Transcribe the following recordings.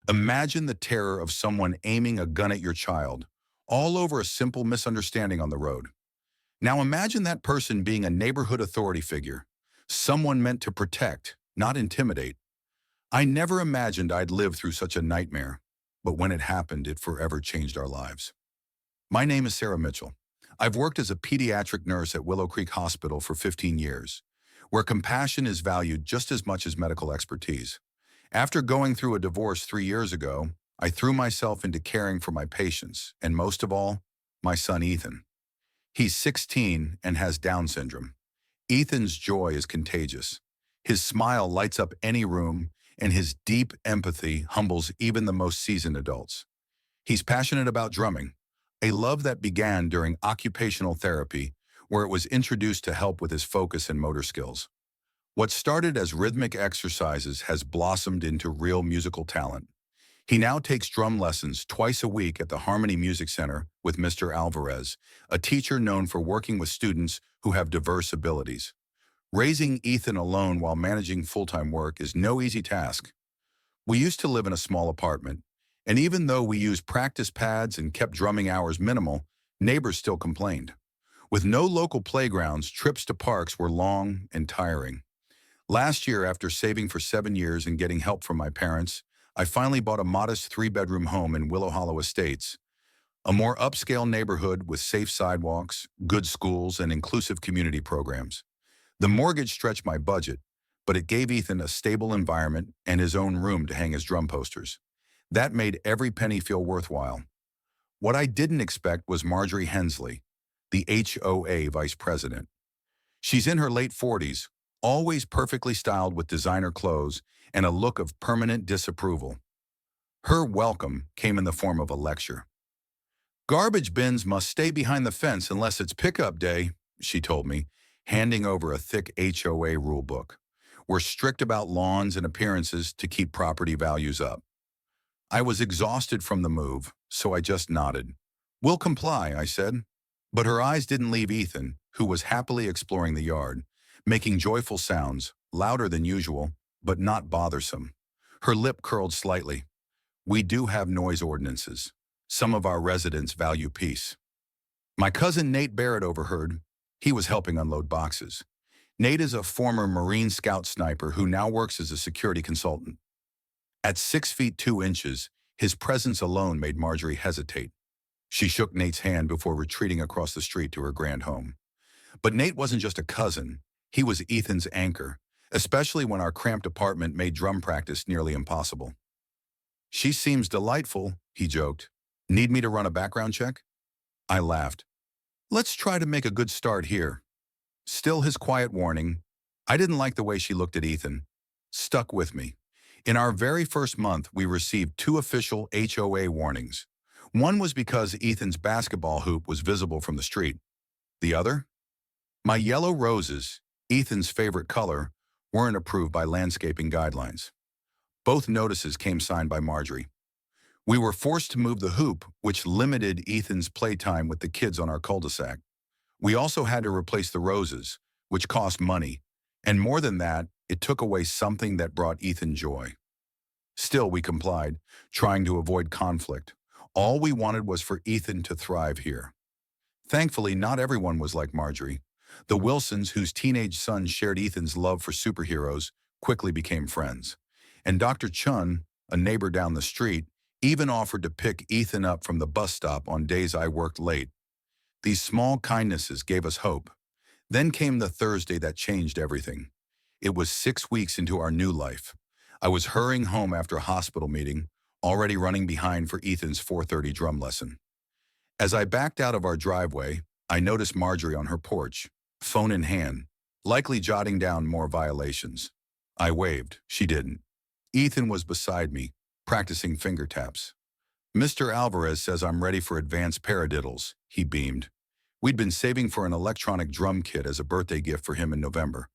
Imagine the terror of someone aiming a gun at your child, all over a simple misunderstanding on the road. Now imagine that person being a neighborhood authority figure, someone meant to protect, not intimidate. I never imagined I'd live through such a nightmare, but when it happened, it forever changed our lives. My name is Sarah Mitchell. I've worked as a pediatric nurse at Willow Creek Hospital for 15 years, where compassion is valued just as much as medical expertise. After going through a divorce 3 years ago, I threw myself into caring for my patients, and most of all, my son Ethan. He's 16 and has Down syndrome. Ethan's joy is contagious. His smile lights up any room, and his deep empathy humbles even the most seasoned adults. He's passionate about drumming, a love that began during occupational therapy, where it was introduced to help with his focus and motor skills. What started as rhythmic exercises has blossomed into real musical talent. He now takes drum lessons twice a week at the Harmony Music Center with Mr. Alvarez, a teacher known for working with students who have diverse abilities. Raising Ethan alone while managing full-time work is no easy task. We used to live in a small apartment, and even though we used practice pads and kept drumming hours minimal, neighbors still complained. With no local playgrounds, trips to parks were long and tiring. Last year, after saving for 7 years and getting help from my parents, I finally bought a modest 3-bedroom home in Willow Hollow Estates, a more upscale neighborhood with safe sidewalks, good schools, and inclusive community programs. The mortgage stretched my budget, but it gave Ethan a stable environment and his own room to hang his drum posters. That made every penny feel worthwhile. What I didn't expect was Marjorie Hensley, the HOA vice president. She's in her late 40s, always perfectly styled with designer clothes and a look of permanent disapproval. Her welcome came in the form of a lecture. "Garbage bins must stay behind the fence unless it's pickup day," she told me, handing over a thick HOA rule book. "We're strict about lawns and appearances to keep property values up." I was exhausted from the move, so I just nodded. "We'll comply," I said. But her eyes didn't leave Ethan, who was happily exploring the yard, making joyful sounds, louder than usual, but not bothersome. Her lip curled slightly. "We do have noise ordinances. Some of our residents value peace." My cousin Nate Barrett overheard. He was helping unload boxes. Nate is a former Marine Scout sniper who now works as a security consultant. At 6 feet 2 inches, his presence alone made Marjorie hesitate. She shook Nate's hand before retreating across the street to her grand home. But Nate wasn't just a cousin. He was Ethan's anchor, especially when our cramped apartment made drum practice nearly impossible. "She seems delightful," he joked. "Need me to run a background check?" I laughed. "Let's try to make a good start here." Still his quiet warning. I didn't like the way she looked at Ethan. Stuck with me. In our very first month, we received 2 official HOA warnings. One was because Ethan's basketball hoop was visible from the street. The other? My yellow roses, Ethan's favorite color, weren't approved by landscaping guidelines. Both notices came signed by Marjorie. We were forced to move the hoop, which limited Ethan's playtime with the kids on our cul-de-sac. We also had to replace the roses, which cost money, and more than that, it took away something that brought Ethan joy. Still, we complied, trying to avoid conflict. All we wanted was for Ethan to thrive here. Thankfully, not everyone was like Marjorie. The Wilsons, whose teenage son shared Ethan's love for superheroes, quickly became friends. And Dr. Chun, a neighbor down the street, even offered to pick Ethan up from the bus stop on days I worked late. These small kindnesses gave us hope. Then came the Thursday that changed everything. It was 6 weeks into our new life. I was hurrying home after a hospital meeting, already running behind for Ethan's 4:30 drum lesson. As I backed out of our driveway, I noticed Marjorie on her porch, phone in hand, likely jotting down more violations. I waved. She didn't. Ethan was beside me, practicing finger taps. "Mr. Alvarez says I'm ready for advanced paradiddles," he beamed. We'd been saving for an electronic drum kit as a birthday gift for him in November.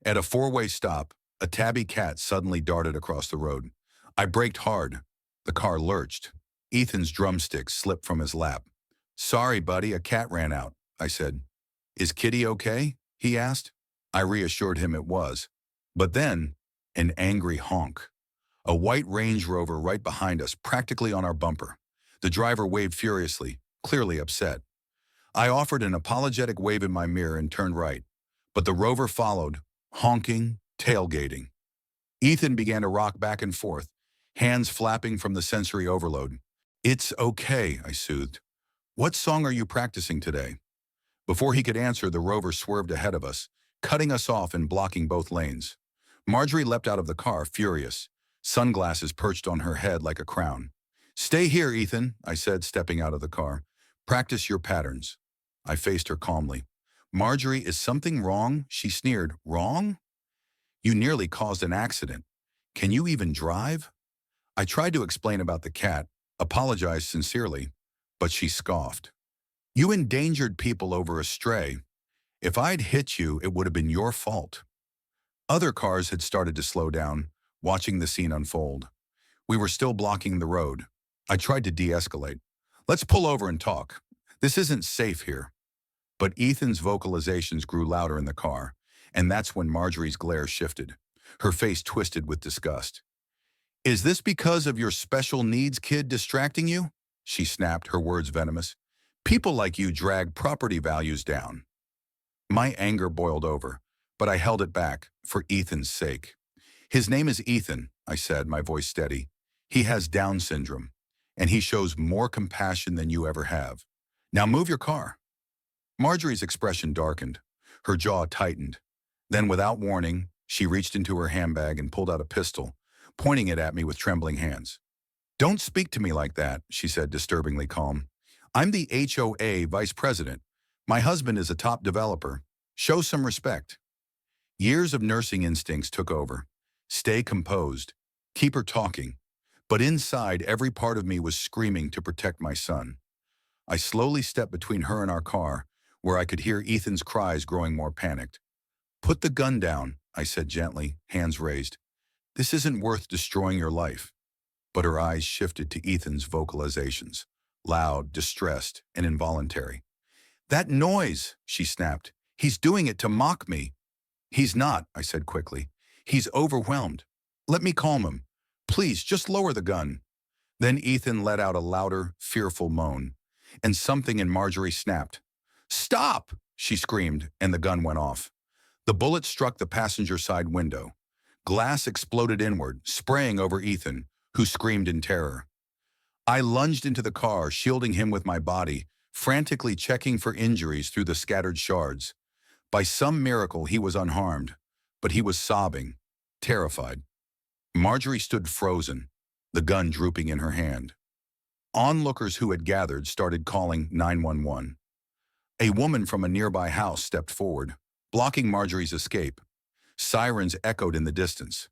At a 4-way stop, a tabby cat suddenly darted across the road. I braked hard. The car lurched. Ethan's drumstick slipped from his lap. "Sorry, buddy, a cat ran out," I said. "Is Kitty okay?" he asked. I reassured him it was. But then, an angry honk. A white Range Rover right behind us, practically on our bumper. The driver waved furiously, clearly upset. I offered an apologetic wave in my mirror and turned right, but the Rover followed, honking, tailgating. Ethan began to rock back and forth, hands flapping from the sensory overload. "It's okay," I soothed. "What song are you practicing today?" Before he could answer, the Rover swerved ahead of us, cutting us off and blocking both lanes. Marjorie leapt out of the car, furious, sunglasses perched on her head like a crown. "Stay here, Ethan," I said, stepping out of the car. "Practice your patterns." I faced her calmly. "Marjorie, is something wrong?" She sneered. "Wrong? You nearly caused an accident. Can you even drive?" I tried to explain about the cat, apologized sincerely, but she scoffed. "You endangered people over a stray. If I'd hit you, it would have been your fault." Other cars had started to slow down, watching the scene unfold. We were still blocking the road. I tried to de-escalate. "Let's pull over and talk. This isn't safe here." But Ethan's vocalizations grew louder in the car, and that's when Marjorie's glare shifted. Her face twisted with disgust. "Is this because of your special needs kid distracting you?" She snapped, her words venomous. "People like you drag property values down." My anger boiled over, but I held it back, for Ethan's sake. "His name is Ethan," I said, my voice steady. "He has Down syndrome, and he shows more compassion than you ever have. Now move your car." Marjorie's expression darkened. Her jaw tightened. Then, without warning, she reached into her handbag and pulled out a pistol, pointing it at me with trembling hands. "Don't speak to me like that," she said, disturbingly calm. "I'm the HOA vice president. My husband is a top developer. Show some respect." Years of nursing instincts took over. Stay composed. Keep her talking. But inside, every part of me was screaming to protect my son. I slowly stepped between her and our car, where I could hear Ethan's cries growing more panicked. "Put the gun down," I said gently, hands raised. "This isn't worth destroying your life." But her eyes shifted to Ethan's vocalizations, loud, distressed, and involuntary. "That noise," she snapped. "He's doing it to mock me." "He's not," I said quickly. "He's overwhelmed. Let me calm him. Please, just lower the gun." Then Ethan let out a louder, fearful moan, and something in Marjorie snapped. "Stop!" she screamed, and the gun went off. The bullet struck the passenger side window. Glass exploded inward, spraying over Ethan, who screamed in terror. I lunged into the car, shielding him with my body, frantically checking for injuries through the scattered shards. By some miracle, he was unharmed, but he was sobbing, terrified. Marjorie stood frozen, the gun drooping in her hand. Onlookers who had gathered started calling 911. A woman from a nearby house stepped forward, blocking Marjorie's escape. Sirens echoed in the distance.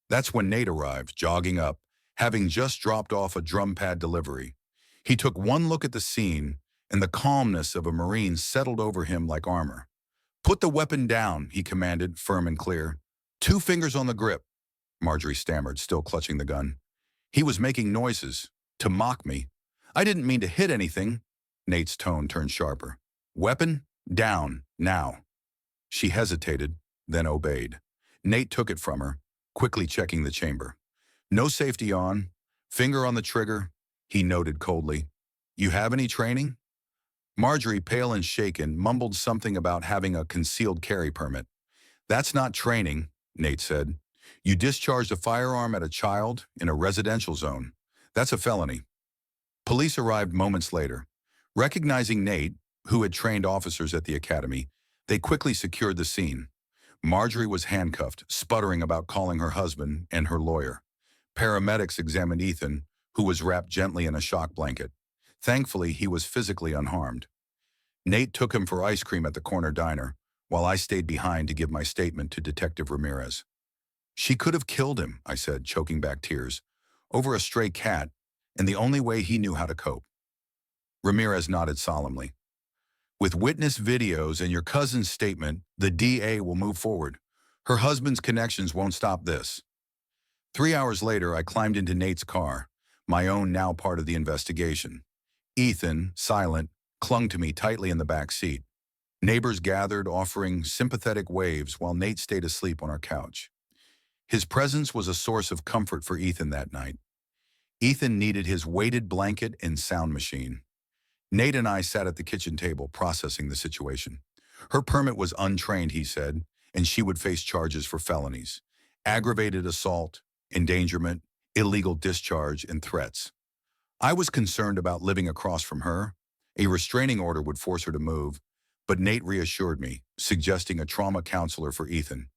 That's when Nate arrived, jogging up, having just dropped off a drum pad delivery. He took one look at the scene, and the calmness of a Marine settled over him like armor. "Put the weapon down," he commanded, firm and clear. "2 fingers on the grip," Marjorie stammered, still clutching the gun. "He was making noises, to mock me. I didn't mean to hit anything." Nate's tone turned sharper. "Weapon down, now." She hesitated, then obeyed. Nate took it from her, quickly checking the chamber. "No safety on. Finger on the trigger," he noted coldly. "You have any training?" Marjorie, pale and shaken, mumbled something about having a concealed carry permit. "That's not training," Nate said. "You discharged a firearm at a child in a residential zone. That's a felony." Police arrived moments later. Recognizing Nate, who had trained officers at the academy, they quickly secured the scene. Marjorie was handcuffed, sputtering about calling her husband and her lawyer. Paramedics examined Ethan, who was wrapped gently in a shock blanket. Thankfully, he was physically unharmed. Nate took him for ice cream at the corner diner, while I stayed behind to give my statement to Detective Ramirez. "She could have killed him," I said, choking back tears, "over a stray cat, and the only way he knew how to cope." Ramirez nodded solemnly. "With witness videos and your cousin's statement, the DA will move forward. Her husband's connections won't stop this." 3 hours later, I climbed into Nate's car, my own now part of the investigation. Ethan, silent, clung to me tightly in the back seat. Neighbors gathered, offering sympathetic waves while Nate stayed asleep on our couch. His presence was a source of comfort for Ethan that night. Ethan needed his weighted blanket and sound machine. Nate and I sat at the kitchen table processing the situation. Her permit was untrained, he said, and she would face charges for felonies: aggravated assault, endangerment, illegal discharge, and threats. I was concerned about living across from her. A restraining order would force her to move, but Nate reassured me, suggesting a trauma counselor for Ethan.